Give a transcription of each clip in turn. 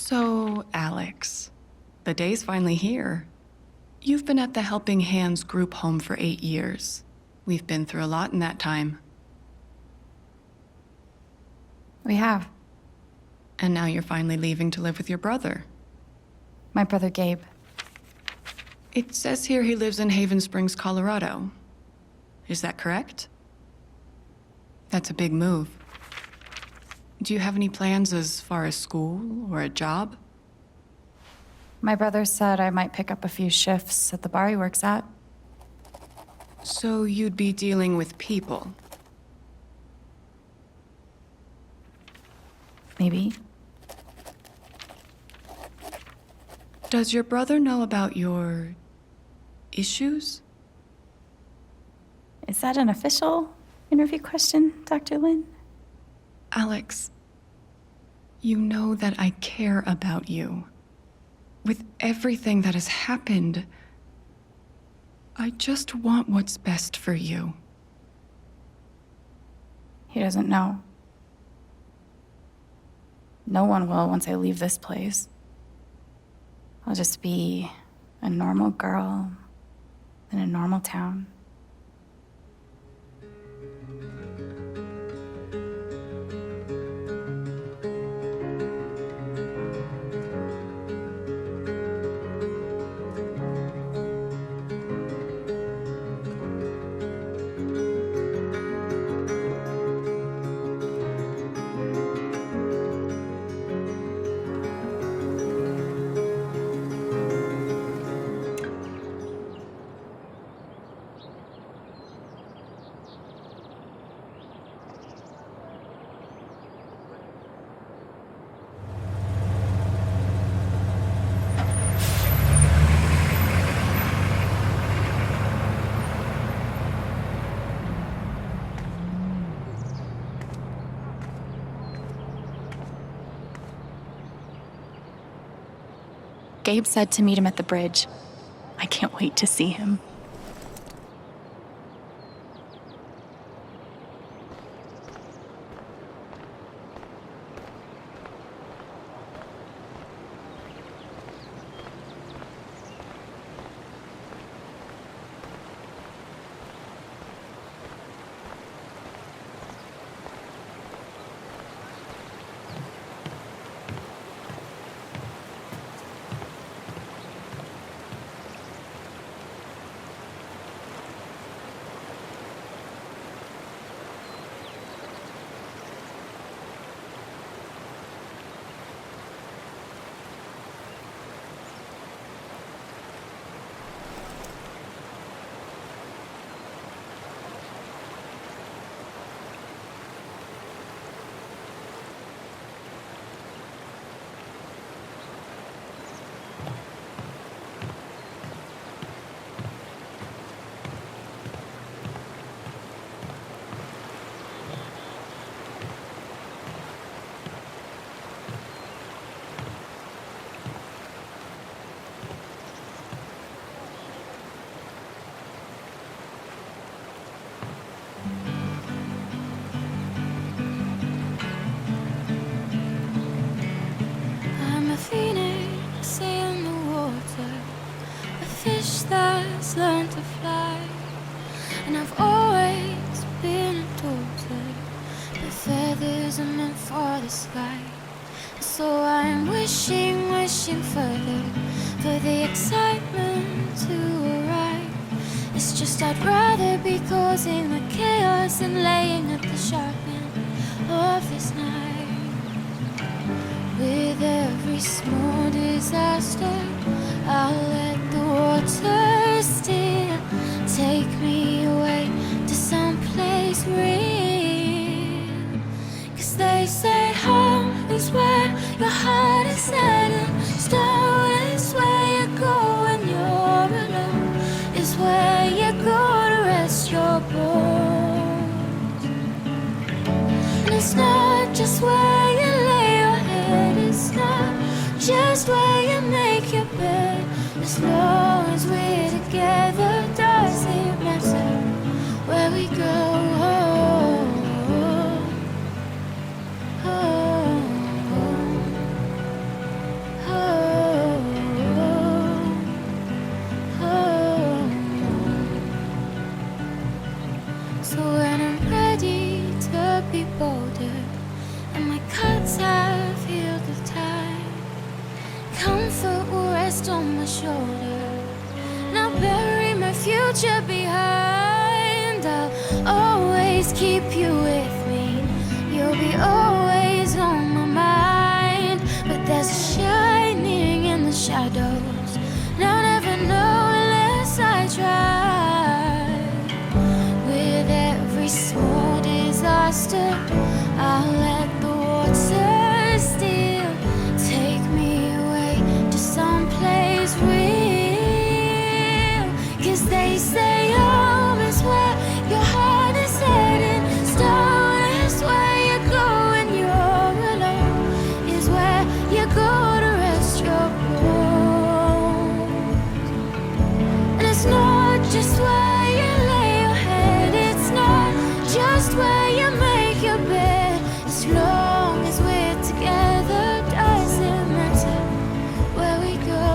So, Alex, the day's finally here. You've been at the Helping Hands group home for 8 years. We've been through a lot in that time. We have. And now you're finally leaving to live with your brother. My brother Gabe. It says here he lives in Haven Springs, Colorado. Is that correct? That's a big move. Do you have any plans as far as school or a job? My brother said I might pick up a few shifts at the bar he works at. So you'd be dealing with people? Maybe. Does your brother know about your issues? Is that an official interview question, Dr. Lin? Alex, you know that I care about you. With everything that has happened, I just want what's best for you. He doesn't know. No one will once I leave this place. I'll just be a normal girl in a normal town. Gabe said to meet him at the bridge. I can't wait to see him. I'm a phoenix in the water, a fish that's learned to fly. And I've always been a daughter, but feathers are meant for the sky. So I'm wishing further for the excitement to arrive. It's just I'd rather be causing the chaos than laying at the sharp end of this night. With every small disaster, I'll let the water steer. Take me away to some place real. 'Cause they say home is where your heart is set, and stone is where you go when you're alone. Is where you go to rest your bones. And it's not just where you lay your head, it's not just where you make your bed. As long as we're together, does it matter where we go? bolder, and my cuts have healed with time. Comfort will rest on my shoulder, and I'll bury my future behind. I'll always keep you with me, you'll be always on my mind. But there's a shining in the shadows, and I'll never know unless I try. With every small disaster, I'll let the water still take me away to someplace real. 'Cause they say home is where your heart is heading, stone is where you go when you're alone, is where you go to rest your bones. And it's not just where you lay your head, it's not just where you make your bed. As long as we're together, doesn't matter where we go.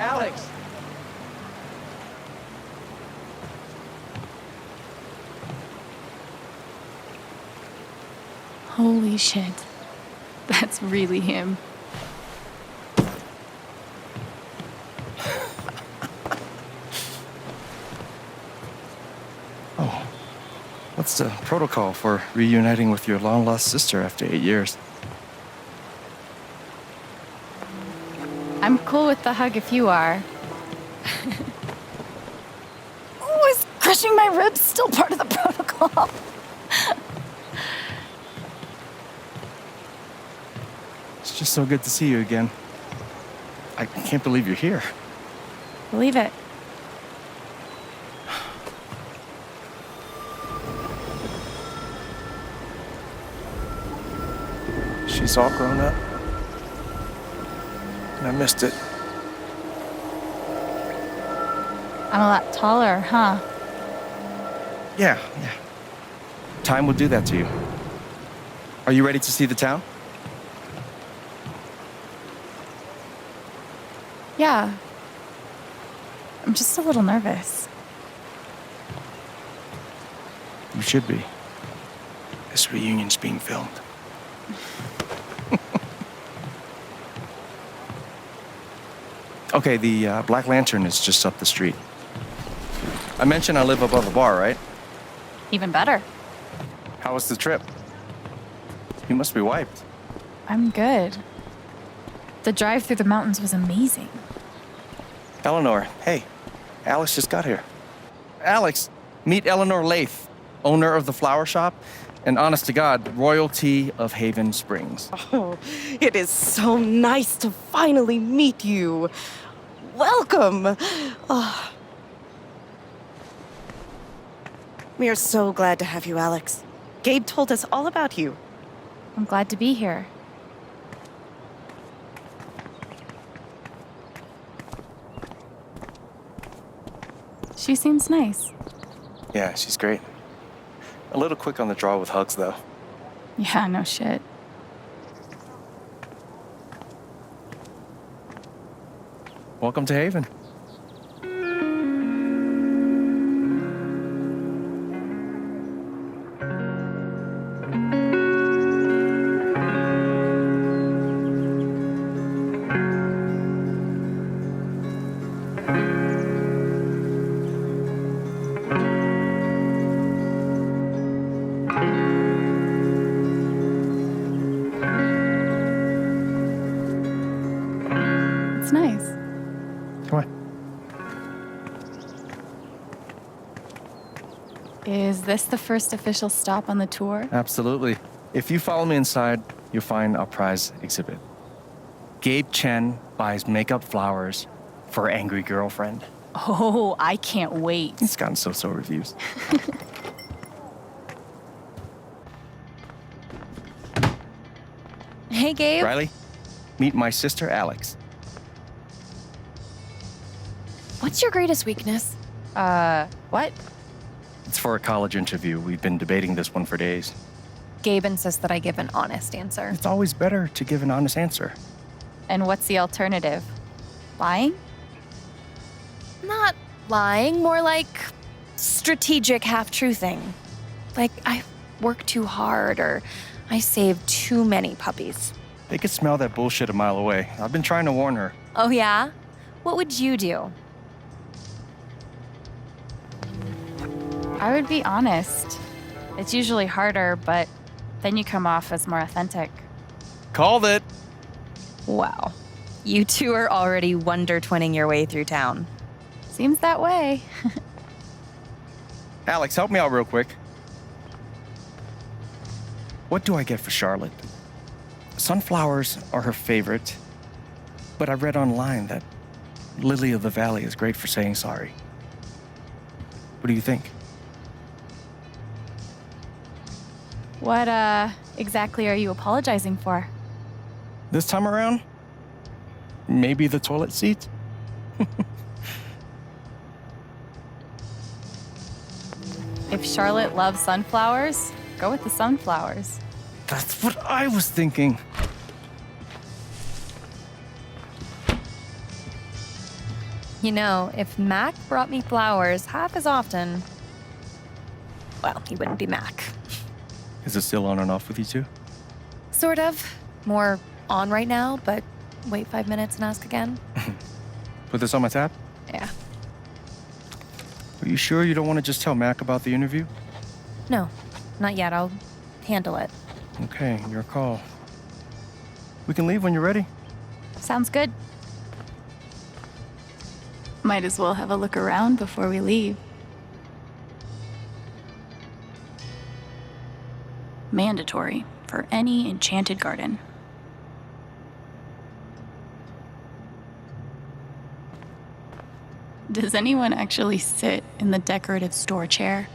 Alex! Holy shit. That's really him. Oh, what's the protocol for reuniting with your long-lost sister after 8 years? I'm cool with the hug if you are. Oh, is crushing my ribs still part of the protocol? It's just so good to see you again. I can't believe you're here. Believe it. She's all grown up. And I missed it. I'm a lot taller, huh? Yeah. Time will do that to you. Are you ready to see the town? Yeah. I'm just a little nervous. You should be. This reunion's being filmed. Okay, the Black Lantern is just up the street. I mentioned I live above a bar, right? Even better. How was the trip? You must be wiped. I'm good. The drive through the mountains was amazing. Eleanor, hey, Alex just got here. Alex, meet Eleanor Lath, owner of the flower shop, and honest to God, royalty of Haven Springs. Oh, it is so nice to finally meet you. Welcome. Oh. We are so glad to have you, Alex. Gabe told us all about you. I'm glad to be here. She seems nice. Yeah, she's great. A little quick on the draw with hugs, though. Yeah, no shit. Welcome to Haven. It's nice. Come on. Is this the first official stop on the tour? Absolutely. If you follow me inside, you'll find our prize exhibit. Gabe Chen buys makeup flowers for her angry girlfriend. Oh, I can't wait. It's gotten so-so reviews. Hey, Gabe. Riley, meet my sister, Alex. What's your greatest weakness? What? It's for a college interview. We've been debating this one for days. Gabe insists that I give an honest answer. It's always better to give an honest answer. And what's the alternative? Lying? Not lying, more like strategic half-truthing. Like, I work too hard or I save too many puppies. They could smell that bullshit a mile away. I've been trying to warn her. Oh, yeah? What would you do? I would be honest. It's usually harder, but then you come off as more authentic. Called it. Wow. You two are already wonder twinning your way through town. Seems that way. Alex, help me out real quick. What do I get for Charlotte? Sunflowers are her favorite, but I read online that Lily of the Valley is great for saying sorry. What do you think? What, exactly are you apologizing for? This time around, maybe the toilet seat? If Charlotte loves sunflowers, go with the sunflowers. That's what I was thinking. You know, if Mac brought me flowers half as often, well, he wouldn't be Mac. Is it still on and off with you two? Sort of. More on right now, but wait 5 minutes and ask again. Put this on my tab? Yeah. Are you sure you don't want to just tell Mac about the interview? No, not yet. I'll handle it. Okay, your call. We can leave when you're ready. Sounds good. Might as well have a look around before we leave. Mandatory for any enchanted garden. Does anyone actually sit in the decorative store chair?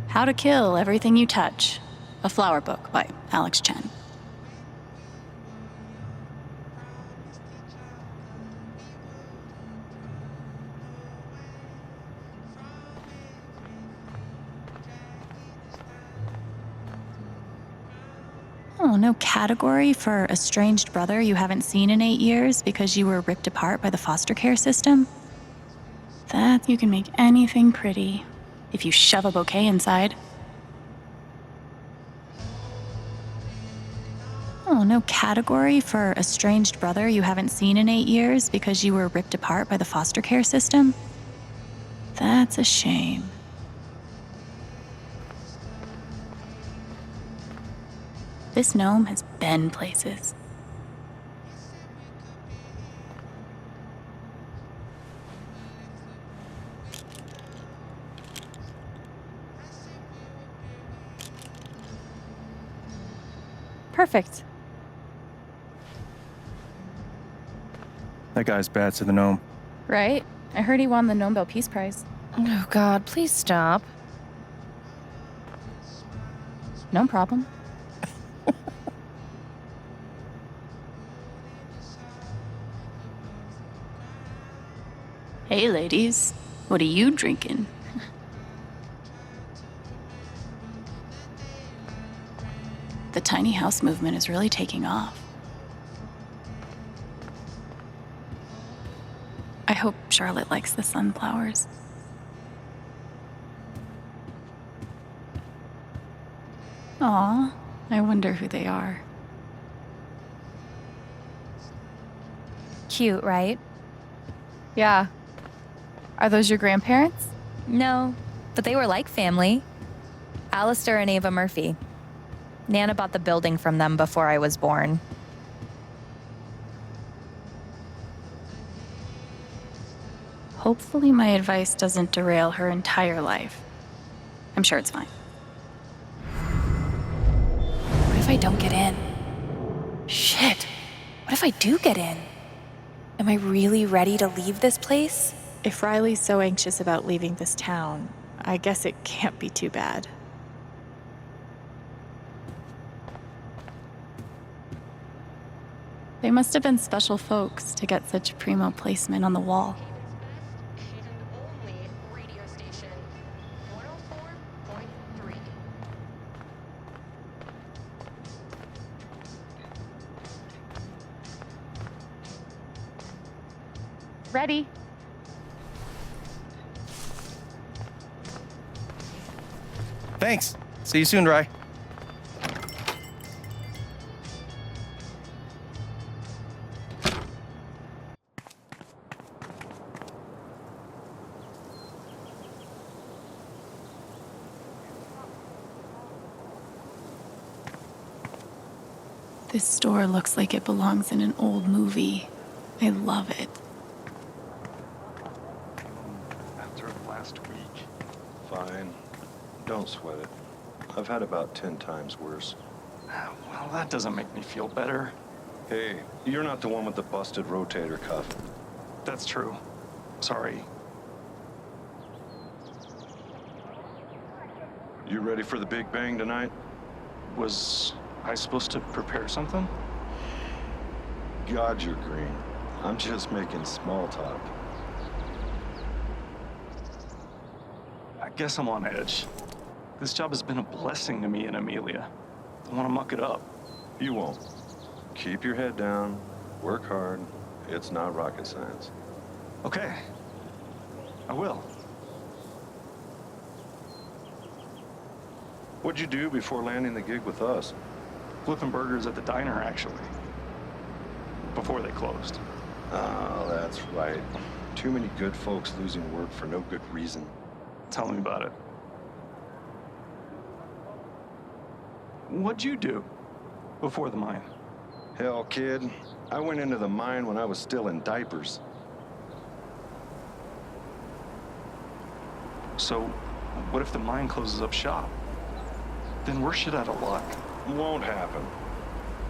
How to Kill Everything You Touch, a flower book by Alex Chen. Oh, no category for estranged brother you haven't seen in 8 years because you were ripped apart by the foster care system? That you can make anything pretty if you shove a bouquet inside. Oh, no category for estranged brother you haven't seen in 8 years because you were ripped apart by the foster care system? That's a shame. This gnome has been places. Perfect. That guy's bad to the gnome. Right? I heard he won the Nobel Peace Prize. Oh, God, please stop. No problem. Hey, ladies. What are you drinking? The tiny house movement is really taking off. hope Charlotte likes the sunflowers. Aw, I wonder who they are. Cute, right? Yeah. Are those your grandparents? No, but they were like family. Alistair and Ava Murphy. Nana bought the building from them before I was born. Hopefully my advice doesn't derail her entire life. I'm sure it's fine. What if I don't get in? Shit. What if I do get in? Am I really ready to leave this place? If Riley's so anxious about leaving this town, I guess it can't be too bad. They must have been special folks to get such primo placement on the wall. Radio station 104.3. Ready. Thanks. See you soon, Rye. This store looks like it belongs in an old movie. I love it. After last week. Fine. Don't sweat it. I've had about 10 times worse. Well, that doesn't make me feel better. Hey, you're not the one with the busted rotator cuff. That's true. Sorry. You ready for the big bang tonight? Was I supposed to prepare something? God, you're green. I'm just making small talk. I guess I'm on edge. This job has been a blessing to me and Amelia. Don't want to muck it up. You won't. Keep your head down. Work hard. It's not rocket science. Okay. I will. What'd you do before landing the gig with us? Flipping burgers at the diner, actually. Before they closed. Oh, that's right. Too many good folks losing work for no good reason. Tell me about it. What'd you do before the mine? Hell, kid, I went into the mine when I was still in diapers. So, what if the mine closes up shop? Then we're shit out of luck. Won't happen.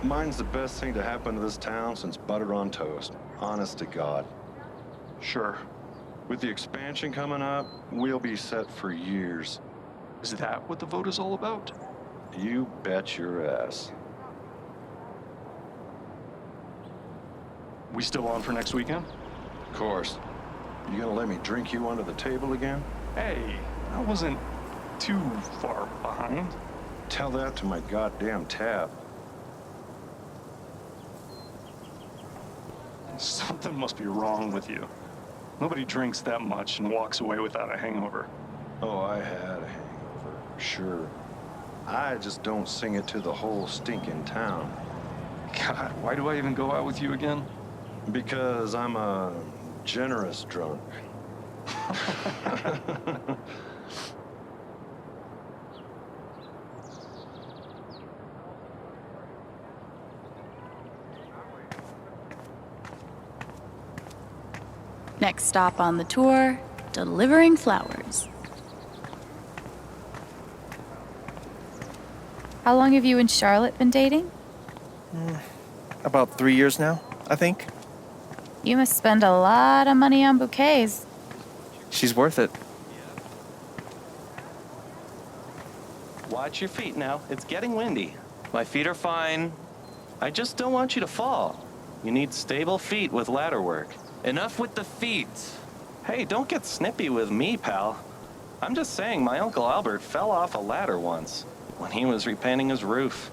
Mine's the best thing to happen to this town since butter on toast. Honest to God. Sure. With the expansion coming up, we'll be set for years. Is that what the vote is all about? You bet your ass. We still on for next weekend? Of course. You gonna let me drink you under the table again? Hey, I wasn't too far behind. Tell that to my goddamn tab. Something must be wrong with you. Nobody drinks that much and walks away without a hangover. Oh, I had a hangover, sure. I just don't sing it to the whole stinking town. God, why do I even go out with you again? Because I'm a generous drunk. Next stop on the tour, delivering flowers. How long have you and Charlotte been dating? About 3 years now, I think. You must spend a lot of money on bouquets. She's worth it. Watch your feet now. It's getting windy. My feet are fine. I just don't want you to fall. You need stable feet with ladder work. Enough with the feet. Hey, don't get snippy with me, pal. I'm just saying my Uncle Albert fell off a ladder once when he was repainting his roof.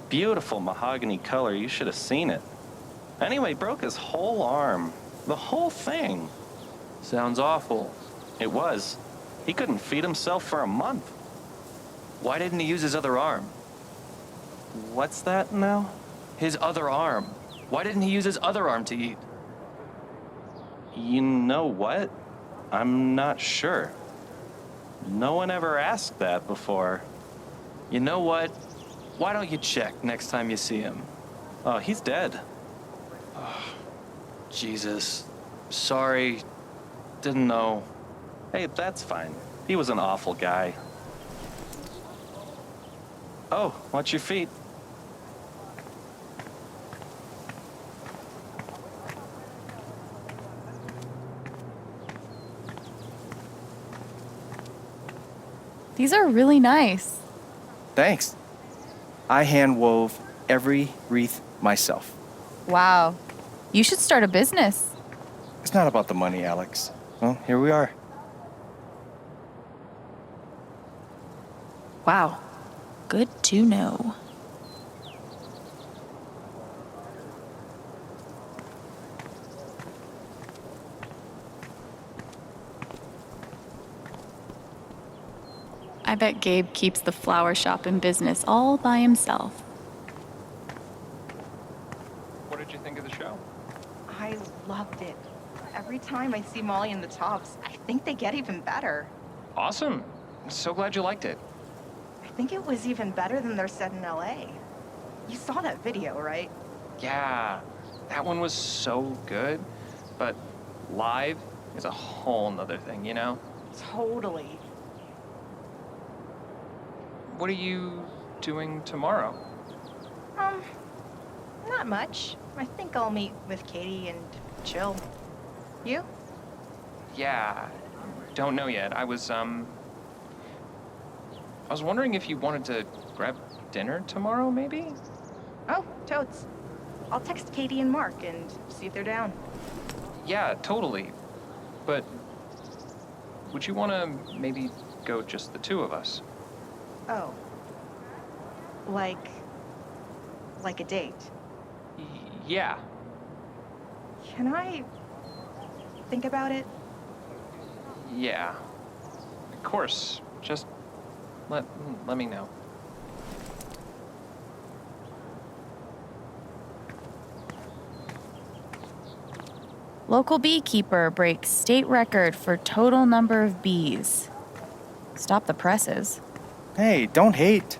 Beautiful mahogany color. You should have seen it. Anyway, broke his whole arm. The whole thing. Sounds awful. It was. He couldn't feed himself for a month. Why didn't he use his other arm? What's that now? His other arm. Why didn't he use his other arm to eat? You know what? I'm not sure. No one ever asked that before. You know what? Why don't you check next time you see him? Oh, he's dead. Jesus. Sorry. Didn't know. Hey, that's fine. He was an awful guy. Oh, watch your feet. These are really nice. Thanks. I hand wove every wreath myself. Wow. You should start a business. It's not about the money, Alex. Well, here we are. Wow. Good to know. I bet Gabe keeps the flower shop in business all by himself. What did you think of the show? I loved it. Every time I see Molly and the Tops, I think they get even better. Awesome. So glad you liked it. I think it was even better than their set in LA. You saw that video, right? Yeah, that one was so good, but live is a whole nother thing, you know? Totally. What are you doing tomorrow? Not much. I think I'll meet with Katie and chill. You? Yeah, don't know yet. I was wondering if you wanted to grab dinner tomorrow, maybe? Oh, totes. I'll text Katie and Mark and see if they're down. Yeah, totally. But would you want to maybe go just the two of us? Oh. Like a date. Yeah. Can I think about it? Yeah. Of course. Just let me know. Local beekeeper breaks state record for total number of bees. Stop the presses. Hey, don't hate.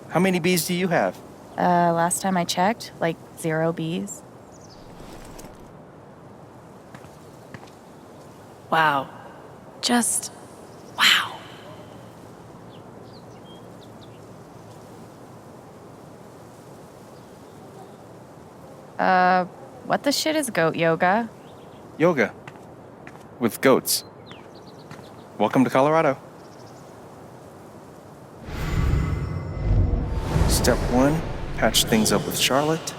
How many bees do you have? Last time I checked, like 0 bees. Wow. Just wow. What the shit is goat yoga? Yoga. With goats. Welcome to Colorado. Step 1, patch things up with Charlotte.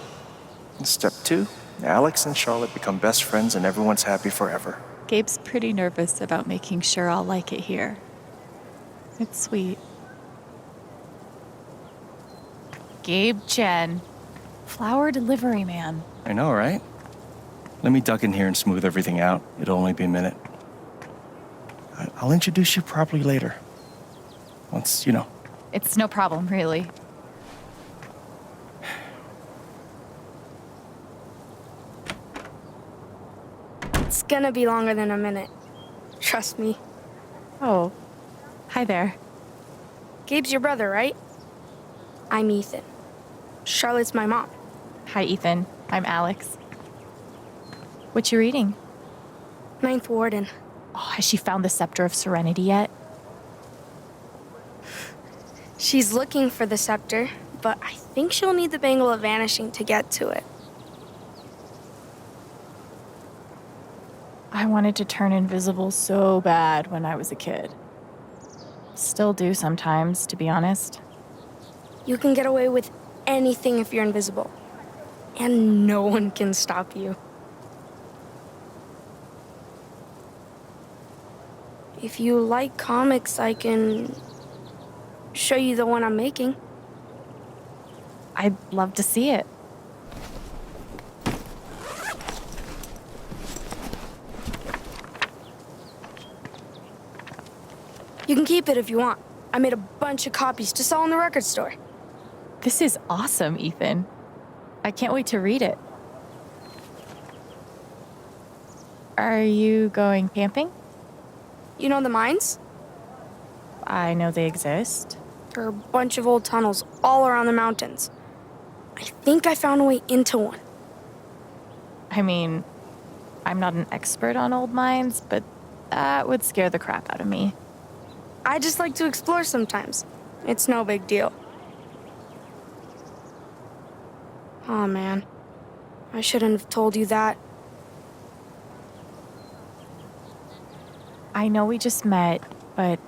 And step 2, Alex and Charlotte become best friends and everyone's happy forever. Gabe's pretty nervous about making sure I'll like it here. It's sweet. Gabe Chen. Flower delivery man. I know, right? Let me duck in here and smooth everything out. It'll only be a minute. I'll introduce you properly later. Once, you know. It's no problem, really. It's gonna be longer than a minute. Trust me. Oh, hi there. Gabe's your brother, right? I'm Ethan. Charlotte's my mom. Hi, Ethan. I'm Alex. What you reading? Ninth Warden. Oh, has she found the Scepter of Serenity yet? She's looking for the scepter, but I think she'll need the Bangle of Vanishing to get to it. I wanted to turn invisible so bad when I was a kid. Still do sometimes, to be honest. You can get away with anything if you're invisible. And no one can stop you. If you like comics, I can show you the one I'm making. I'd love to see it. You can keep it if you want. I made a bunch of copies to sell in the record store. This is awesome, Ethan. I can't wait to read it. Are you going camping? You know the mines? I know they exist. There are a bunch of old tunnels all around the mountains. I think I found a way into one. I mean, I'm not an expert on old mines, but that would scare the crap out of me. I just like to explore sometimes. It's no big deal. Oh man, I shouldn't have told you that. I know we just met, but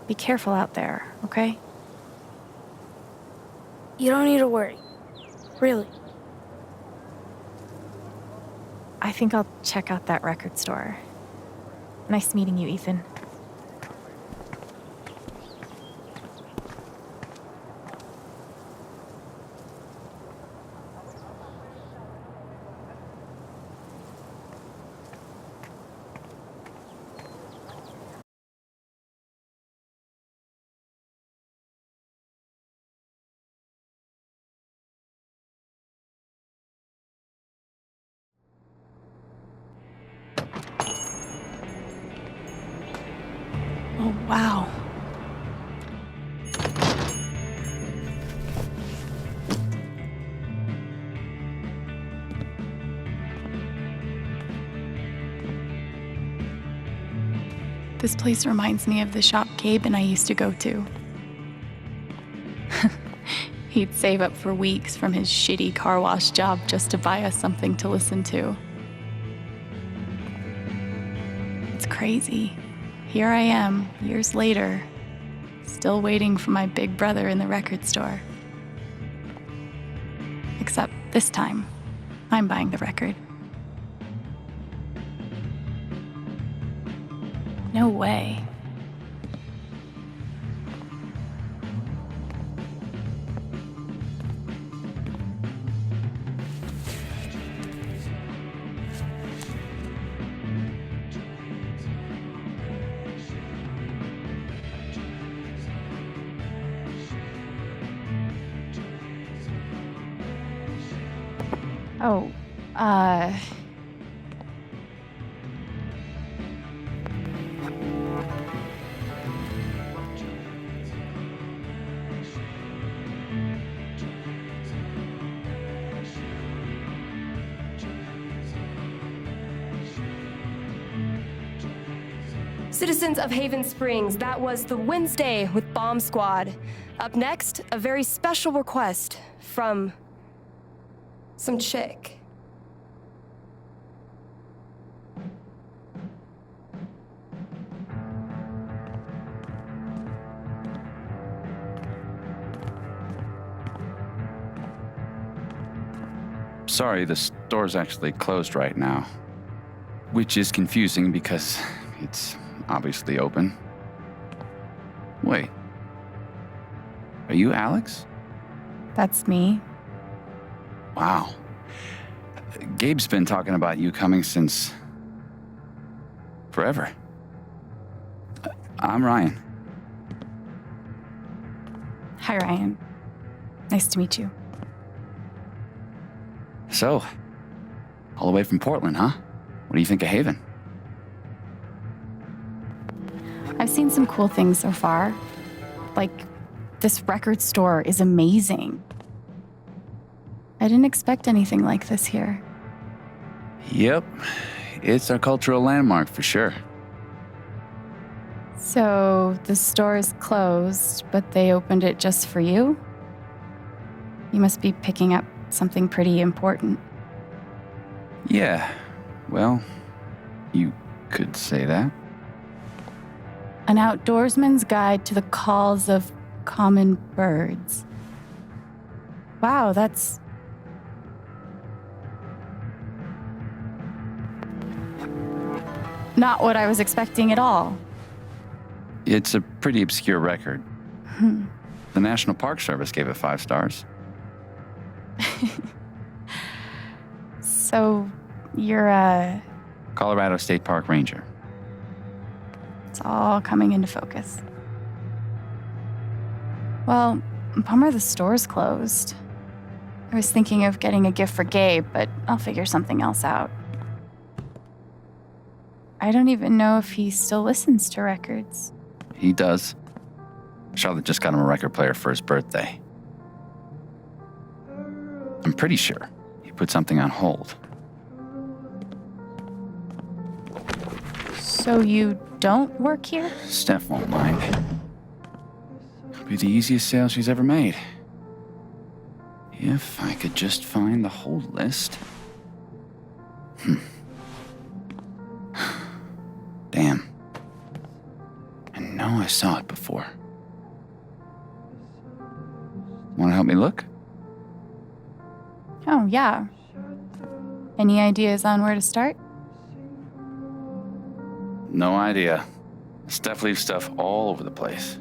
be careful out there, okay? You don't need to worry. Really. I think I'll check out that record store. Nice meeting you, Ethan. Oh, wow. This place reminds me of the shop Gabe and I used to go to. He'd save up for weeks from his shitty car wash job just to buy us something to listen to. It's crazy. Here I am, years later, still waiting for my big brother in the record store. Except this time, I'm buying the record. No way. Oh, Citizens of Haven Springs, that was the Wednesday with Bomb Squad. Up next, a very special request from some chick. Sorry, the store's actually closed right now. Which is confusing because it's obviously open. Wait. Are you Alex? that's me. Wow. Gabe's been talking about you coming since forever. I'm Ryan. Hi, Ryan. Nice to meet you. So, all the way from Portland, huh? What do you think of Haven? I've seen some cool things so far. Like, this record store is amazing. I didn't expect anything like this here. Yep. It's a cultural landmark for sure. So, the store is closed, but they opened it just for you? You must be picking up something pretty important. Yeah. Well, you could say that. An outdoorsman's guide to the calls of common birds. Wow, that's... not what I was expecting at all. It's a pretty obscure record. The National Park Service gave it 5 stars. So, you're a... Colorado State Park Ranger. all coming into focus. Well, bummer the store's closed. I was thinking of getting a gift for Gabe, but I'll figure something else out. I don't even know if he still listens to records. He does. Charlotte just got him a record player for his birthday. I'm pretty sure he put something on hold. So you don't work here? Steph won't mind. It'll be the easiest sale she's ever made. If I could just find the whole list. Damn. I know I saw it before. Want to help me look? Oh, yeah. Any ideas on where to start? No idea. Steph leaves stuff all over the place.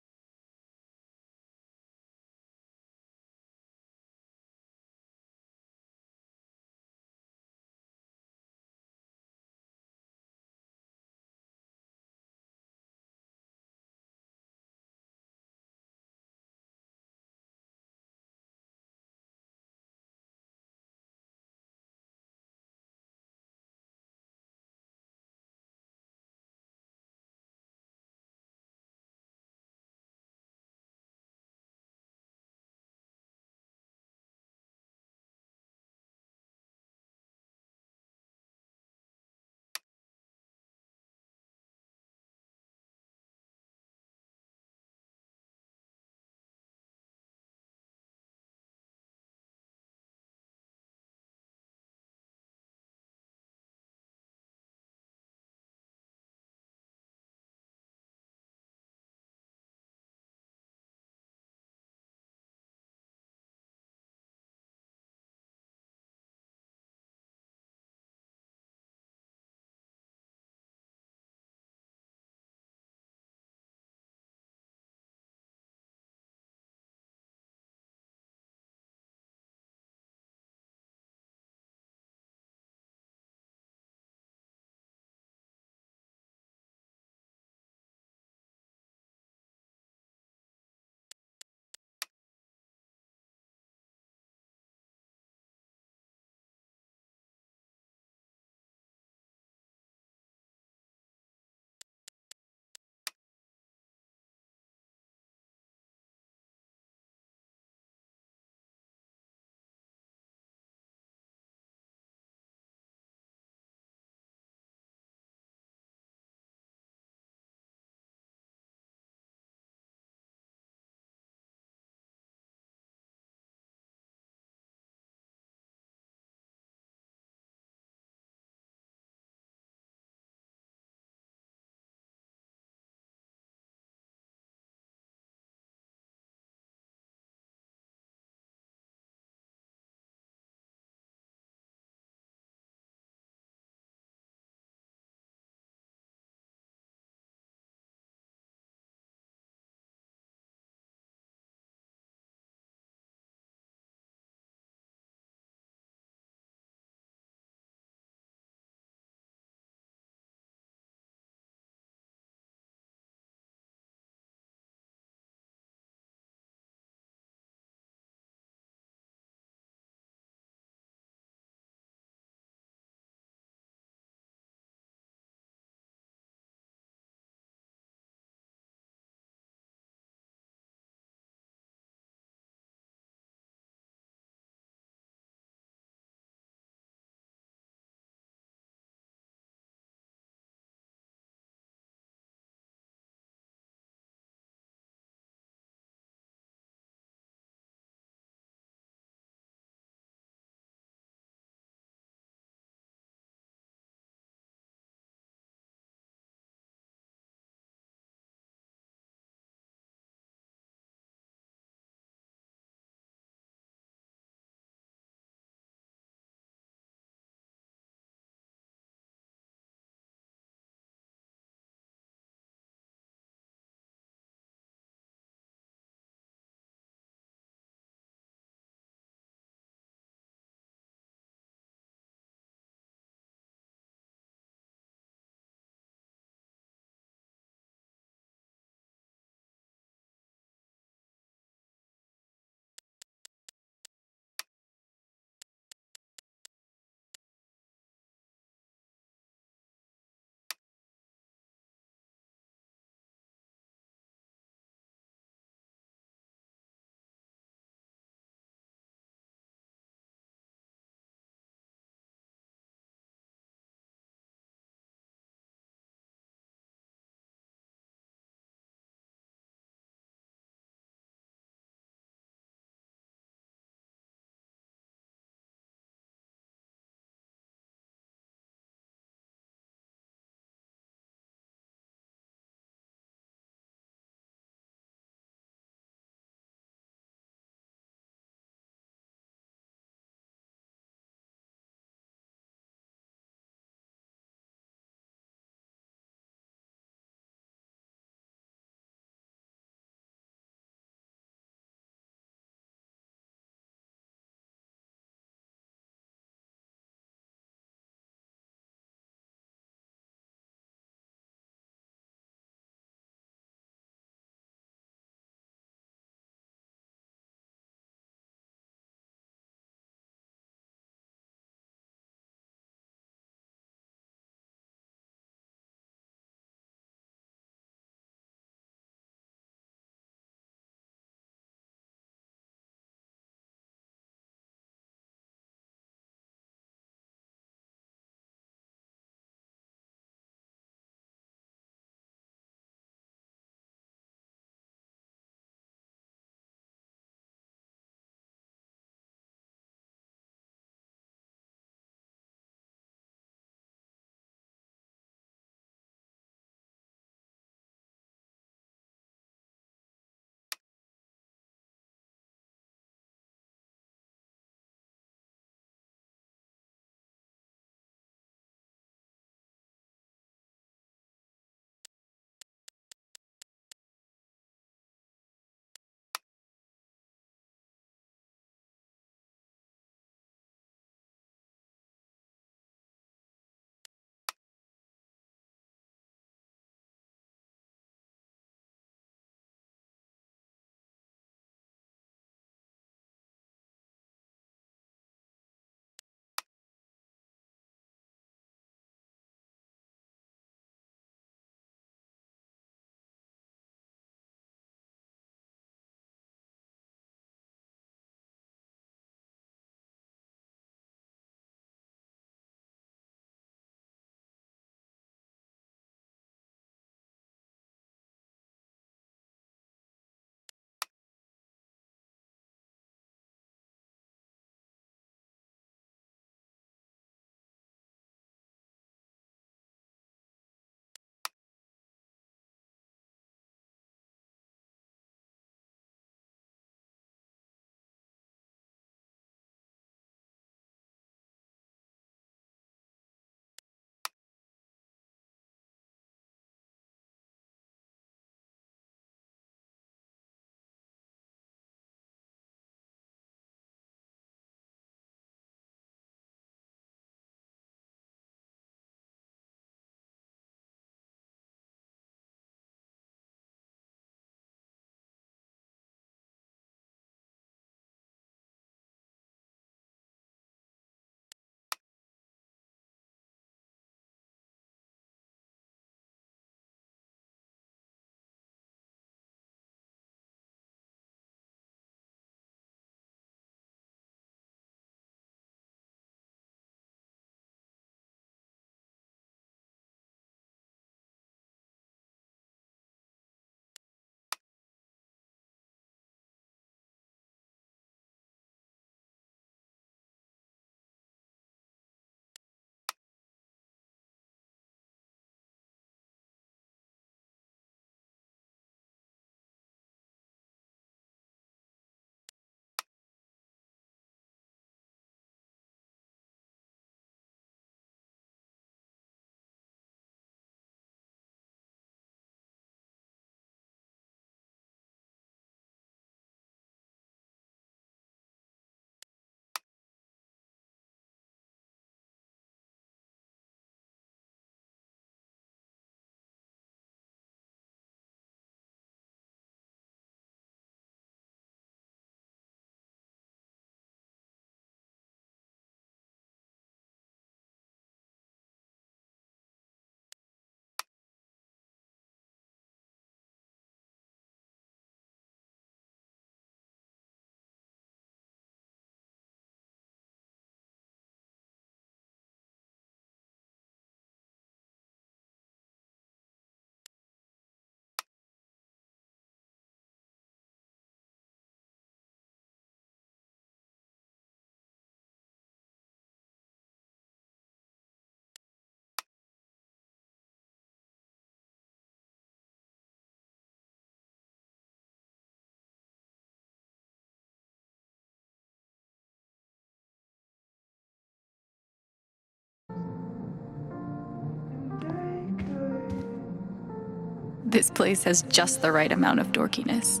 This place has just the right amount of dorkiness.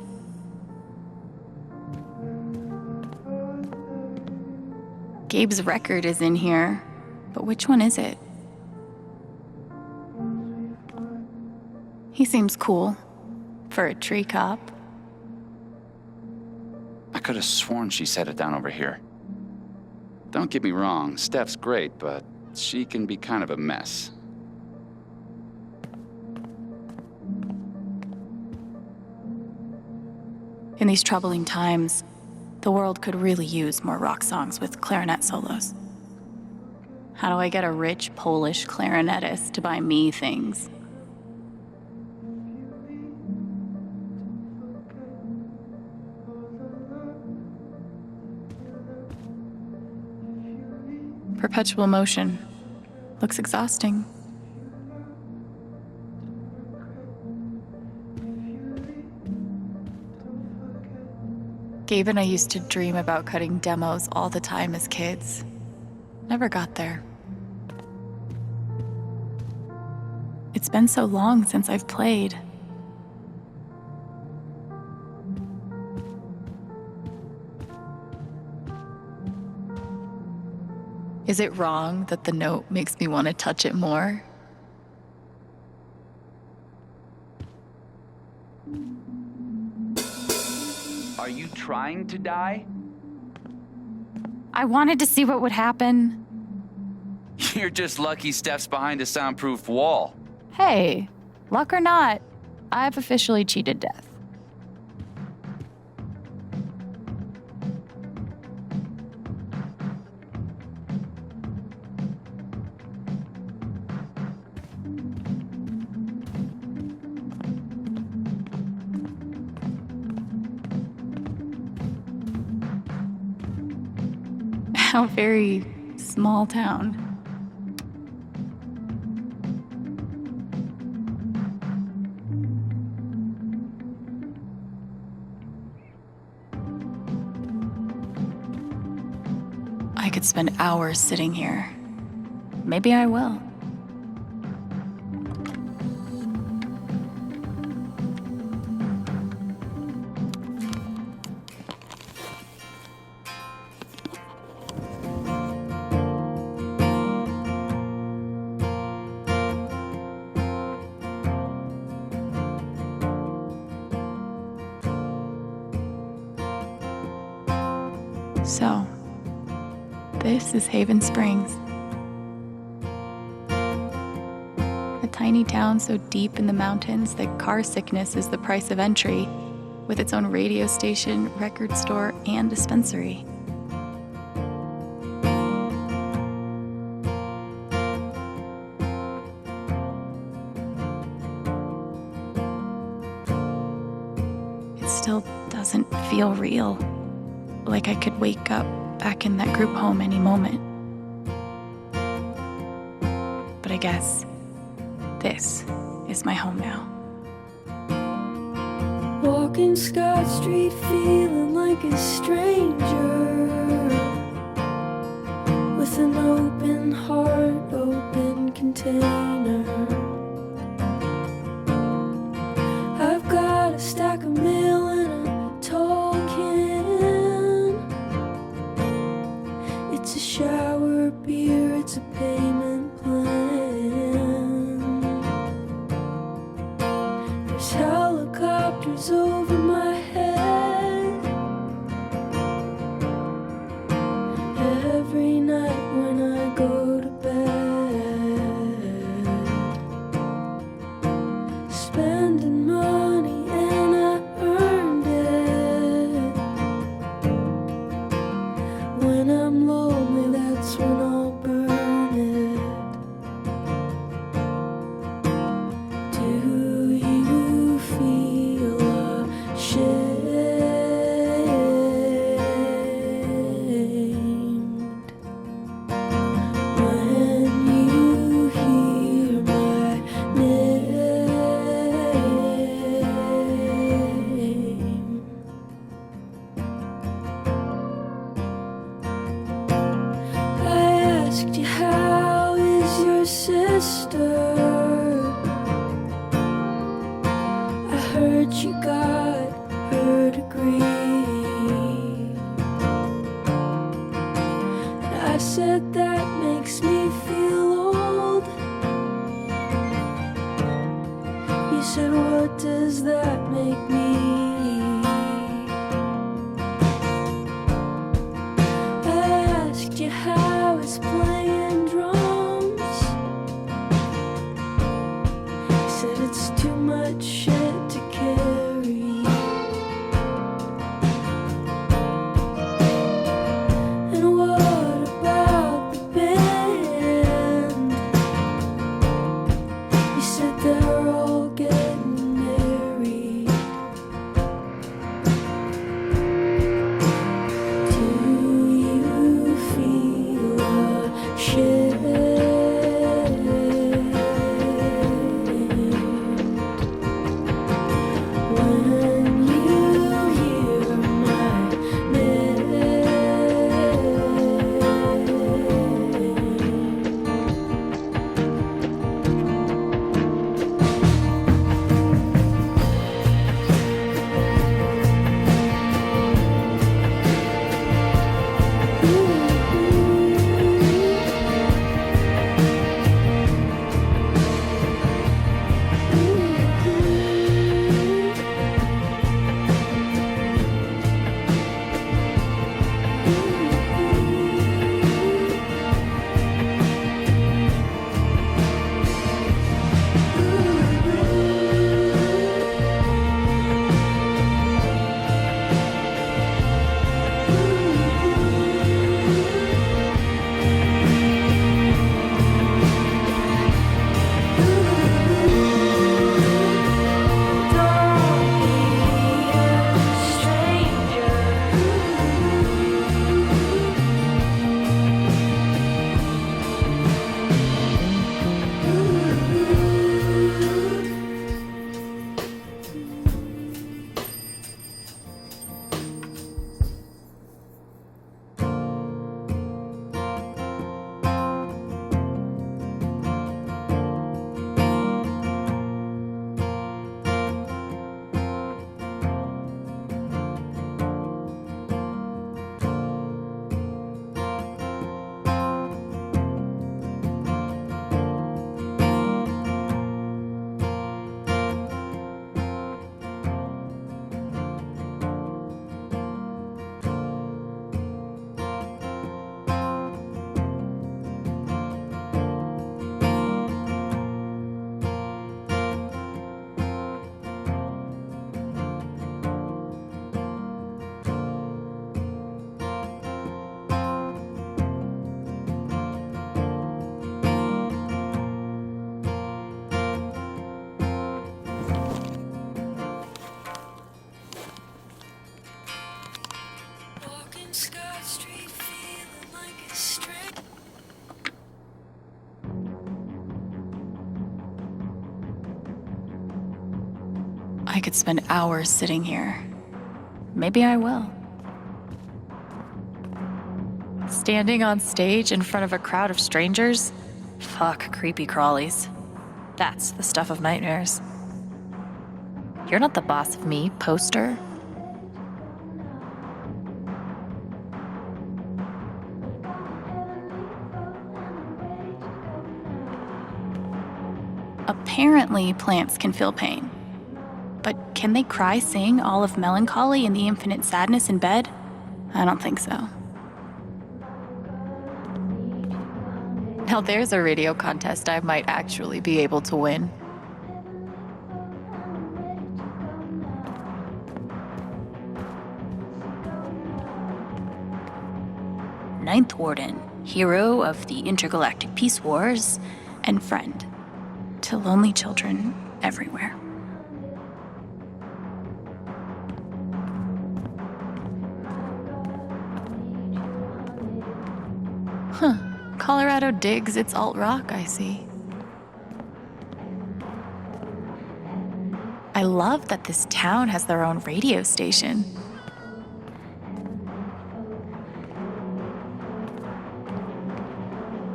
Gabe's record is in here, but which one is it? He seems cool for a tree cop. I could have sworn she set it down over here. Don't get me wrong, Steph's great, but she can be kind of a mess. In these troubling times, the world could really use more rock songs with clarinet solos. How do I get a rich Polish clarinetist to buy me things? Perpetual motion. Looks exhausting. Gabe and I used to dream about cutting demos all the time as kids. Never got there. It's been so long since I've played. Is it wrong that the note makes me want to touch it more? Are you trying to die? I wanted to see what would happen. You're just lucky Steph's behind a soundproof wall. Hey, luck or not, I've officially cheated death. How very small town. I could spend hours sitting here. Maybe I will. So, this is Haven Springs. A tiny town so deep in the mountains that car sickness is the price of entry, with its own radio station, record store, and dispensary. It still doesn't feel real. Like I could wake up back in that group home any moment. But I guess this is my home now. Walking Scott Street feeling like a stranger, with an open heart, open container. I've got a stack of mail and a tall can. It's a shower beer, it's a payment plan. There's helicopters over my head every night when I go to bed. Spending money and I earned it. When I'm lonely, that's when I'll burn it. Do you feel ashamed when you hear my name? heard you got her degree. And I said that makes me feel old. You said, what does that make me? I asked you how it's playing drums. You said it's too much shit to carry. And what about the band? You said they're all getting married. Do you feel ashamed when you hear my name? Walking Scott Street, feeling like a string. I could spend hours sitting here. Maybe I will. Standing on stage in front of a crowd of strangers? Fuck creepy crawlies. That's the stuff of nightmares. You're not the boss of me, poster. Apparently, plants can feel pain. But can they cry, sing all of melancholy and the infinite sadness in bed? I don't think so. Now there's a radio contest I might actually be able to win. Ninth Warden, hero of the intergalactic peace wars, and friend to lonely children everywhere. Huh. Colorado digs its alt-rock, I see. I love that this town has their own radio station.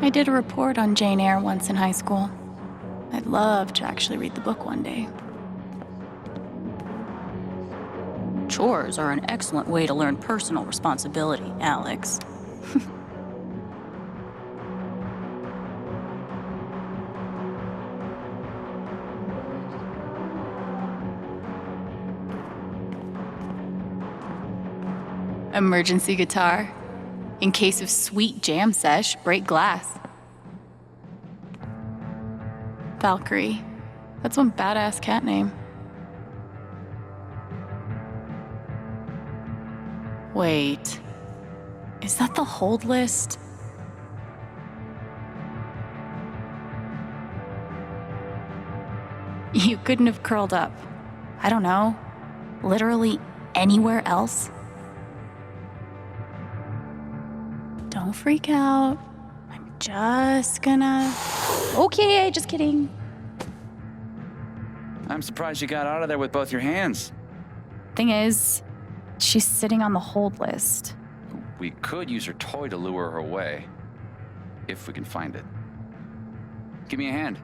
I did a report on Jane Eyre once in high school. I'd love to actually read the book one day. Chores are an excellent way to learn personal responsibility, Alex. Emergency guitar. In case of sweet jam sesh, break glass. Valkyrie. That's one badass cat name. Wait. Is that the hold list? You couldn't have curled up. I don't know. Literally anywhere else? Don't freak out. I'm just gonna... Okay, just kidding. I'm surprised you got out of there with both your hands. Thing is, she's sitting on the hold list. We could use her toy to lure her away. If we can find it. Give me a hand.